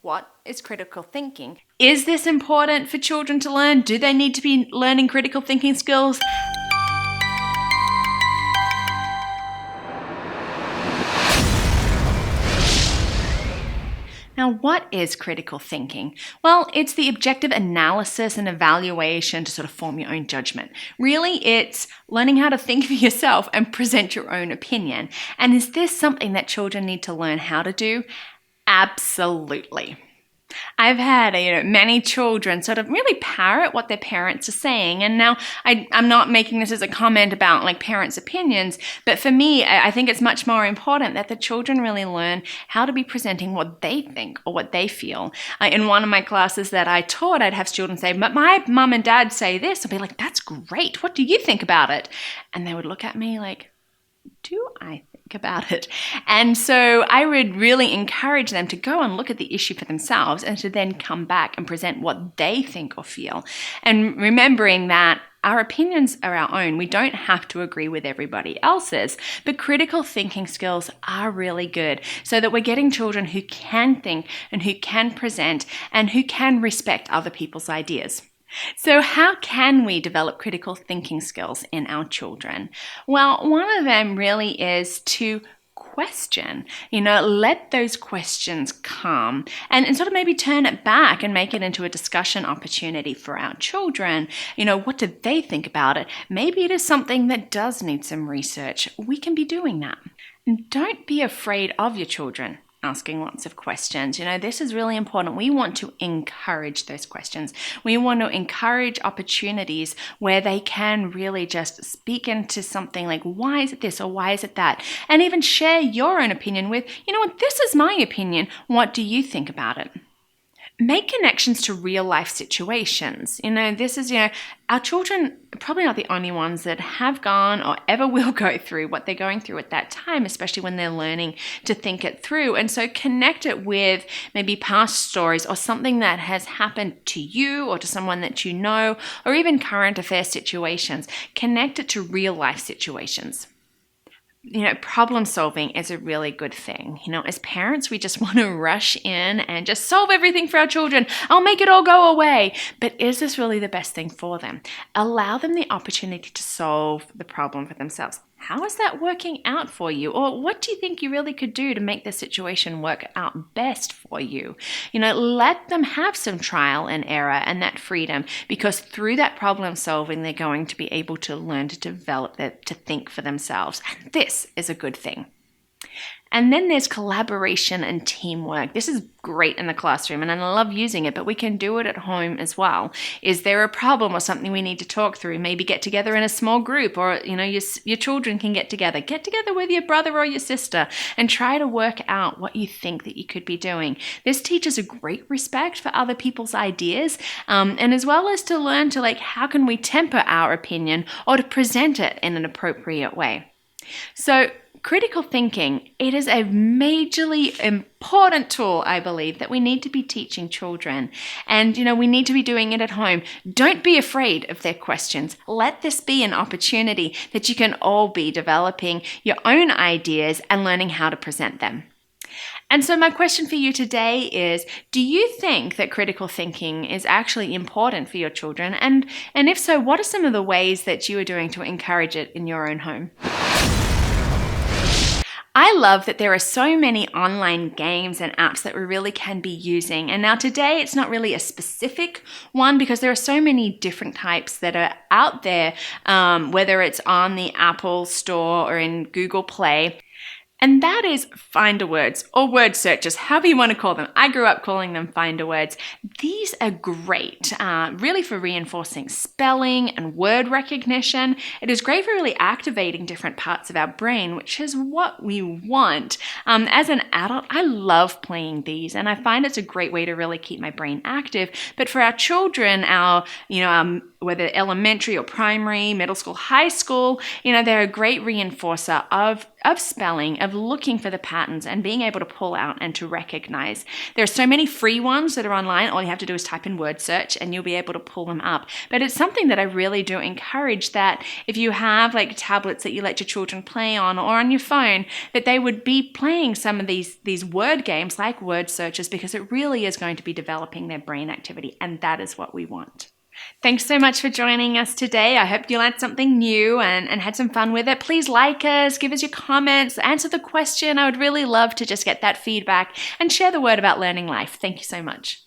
What is critical thinking? Is this important for children to learn? Do they need to be learning critical thinking skills? Now, what is critical thinking? Well, it's the objective analysis and evaluation to sort of form your own judgment. Really, it's learning how to think for yourself and present your own opinion. And is this something that children need to learn how to do? Absolutely. I've had many children sort of really parrot what their parents are saying. And now I'm not making this as a comment about like parents' opinions, but for me, I think it's much more important that the children really learn how to be presenting what they think or what they feel. In one of my classes that I taught, I'd have students say, but my mum and dad say this. I'd be like, that's great. What do you think about it? And they would look at me like, do I think about it? And so I would really encourage them to go and look at the issue for themselves and to then come back and present what they think or feel. And remembering that our opinions are our own. We don't have to agree with everybody else's, but critical thinking skills are really good so that we're getting children who can think and who can present and who can respect other people's ideas. So how can we develop critical thinking skills in our children? Well, one of them really is to question, let those questions come and sort of maybe turn it back and make it into a discussion opportunity for our children. What do they think about it? Maybe it is something that does need some research. We can be doing that. And don't be afraid of your children asking lots of questions. This is really important. We want to encourage those questions. We want to encourage opportunities where they can really just speak into something like, why is it this or why is it that? And even share your own opinion with, this is my opinion. What do you think about it? Make connections to real life situations. This is, our children are probably not the only ones that have gone or ever will go through what they're going through at that time, especially when they're learning to think it through. And so connect it with maybe past stories or something that has happened to you or to someone that you know, or even current affair situations. Connect it to real life situations. Problem solving is a really good thing. As parents, we just want to rush in and just solve everything for our children. I'll make it all go away. But is this really the best thing for them? Allow them the opportunity to solve the problem for themselves. How is that working out for you? Or what do you think you really could do to make the situation work out best for you? Let them have some trial and error and that freedom, because through that problem solving, they're going to be able to learn to develop to think for themselves. And this is a good thing. And then there's collaboration and teamwork. This is great in the classroom and I love using it, but we can do it at home as well. Is there a problem or something we need to talk through? Maybe get together in a small group, or your children can get together. Get together with your brother or your sister and try to work out what you think that you could be doing. This teaches a great respect for other people's ideas, and as well as to learn to how can we temper our opinion or to present it in an appropriate way. So critical thinking, it is a majorly important tool, I believe, that we need to be teaching children. And, we need to be doing it at home. Don't be afraid of their questions. Let this be an opportunity that you can all be developing your own ideas and learning how to present them. And so my question for you today is, do you think that critical thinking is actually important for your children? And if so, what are some of the ways that you are doing to encourage it in your own home? I love that there are so many online games and apps that we really can be using. And now today, it's not really a specific one because there are so many different types that are out there, whether it's on the Apple Store or in Google Play. And that is finder words or word searches, however you want to call them. I grew up calling them finder words. These are great, really for reinforcing spelling and word recognition. It is great for really activating different parts of our brain, which is what we want. As an adult, I love playing these, and I find it's a great way to really keep my brain active. But for our children, whether elementary or primary, middle school, high school, they're a great reinforcer of of spelling, of looking for the patterns and being able to pull out and to recognize. There are so many free ones that are online. All you have to do is type in word search and you'll be able to pull them up. But it's something that I really do encourage, that if you have like tablets that you let your children play on or on your phone, that they would be playing some of these word games like word searches, because it really is going to be developing their brain activity, and that is what we want. Thanks so much for joining us today. I hope you learned something new and had some fun with it. Please like us, give us your comments, answer the question. I would really love to just get that feedback and share the word about Learning Life. Thank you so much.